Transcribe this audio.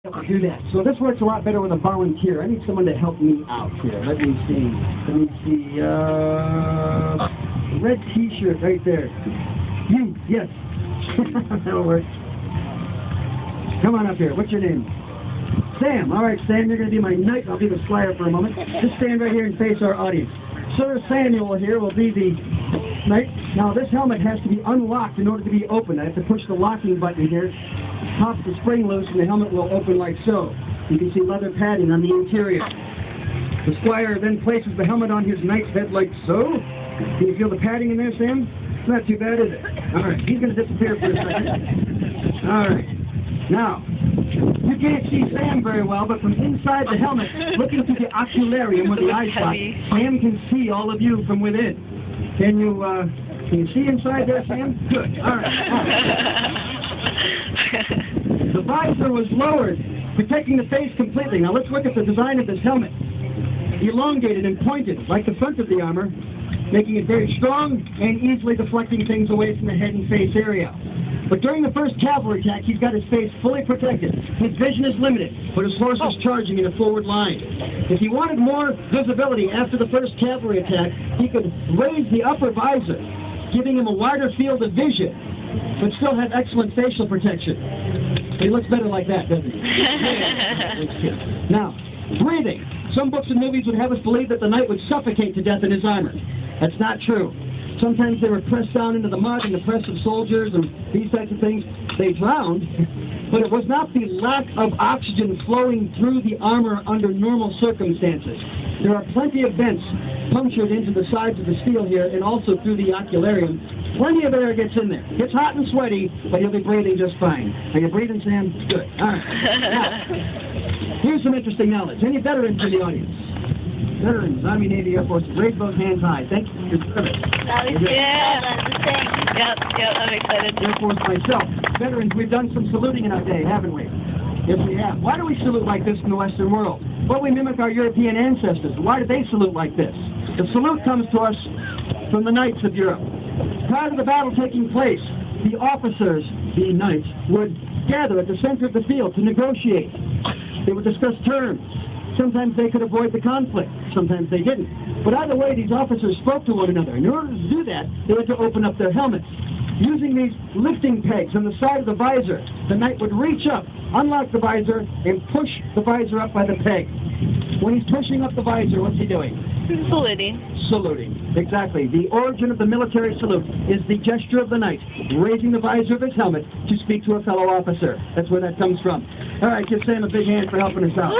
Do that. So this works a lot better with a volunteer. I need someone to help me out here. Let me see. Red T-shirt right there. You, yes. That'll work. Come on up here. What's your name? Sam. All right, Sam, you're going to be my knight. I'll be the flyer for a moment. Just stand right here and face our audience. Sir Samuel here will be the knight. Now, this helmet has to be unlocked in order to be opened. I have to push the locking button here. Pop the spring loose and the helmet will open like so. You can see leather padding on the interior. The squire then places the helmet on his knight's head like so. Can you feel the padding in there, Sam? It's not too bad, is it? All right, he's going to disappear for a second. All right. Now, you can't see Sam very well, but from inside the helmet, looking through the ocularium where the eye spot, Sam can see all of you from within. Can you see inside there, Sam? Good. All right. The visor was lowered, protecting the face completely. Now let's look at the design of this helmet. Elongated and pointed, like the front of the armor, making it very strong and easily deflecting things away from the head and face area. But during the first cavalry attack, he's got his face fully protected. His vision is limited, but his horse is charging in a forward line. If he wanted more visibility after the first cavalry attack, he could raise the upper visor, giving him a wider field of vision, but still have excellent facial protection. He looks better like that, doesn't he? Now, breathing. Some books and movies would have us believe that the knight would suffocate to death in his armor. That's not true. Sometimes they were pressed down into the mud in the press of soldiers and these types of things. They drowned, but it was not the lack of oxygen flowing through the armor under normal circumstances. There are plenty of vents punctured into the sides of the steel here and also through the ocularium. Plenty of air gets in there. Gets hot and sweaty, but he'll be breathing just fine. Are you breathing, Sam? Good. All right. Now, here's some interesting knowledge. Any veterans in the audience? Veterans, Army, Navy, Air Force, raise those hands high. Thank you for your service. That was good. Yep, I'm excited. Air Force myself. Veterans, we've done some saluting in our day, haven't we? Yes, we have. Why do we salute like this in the Western world? Well, we mimic our European ancestors. Why did they salute like this? The salute comes to us from the knights of Europe. Prior to the battle taking place, the officers, the knights, would gather at the center of the field to negotiate. They would discuss terms. Sometimes they could avoid the conflict. Sometimes they didn't. But either way, these officers spoke to one another. In order to do that, they had to open up their helmets. Using these lifting pegs on the side of the visor, the knight would reach up, unlock the visor, and push the visor up by the peg. When he's pushing up the visor, what's he doing? Saluting. Saluting. Exactly. The origin of the military salute is the gesture of the knight, raising the visor of his helmet to speak to a fellow officer. That's where that comes from. All right, give Sam a big hand for helping us out.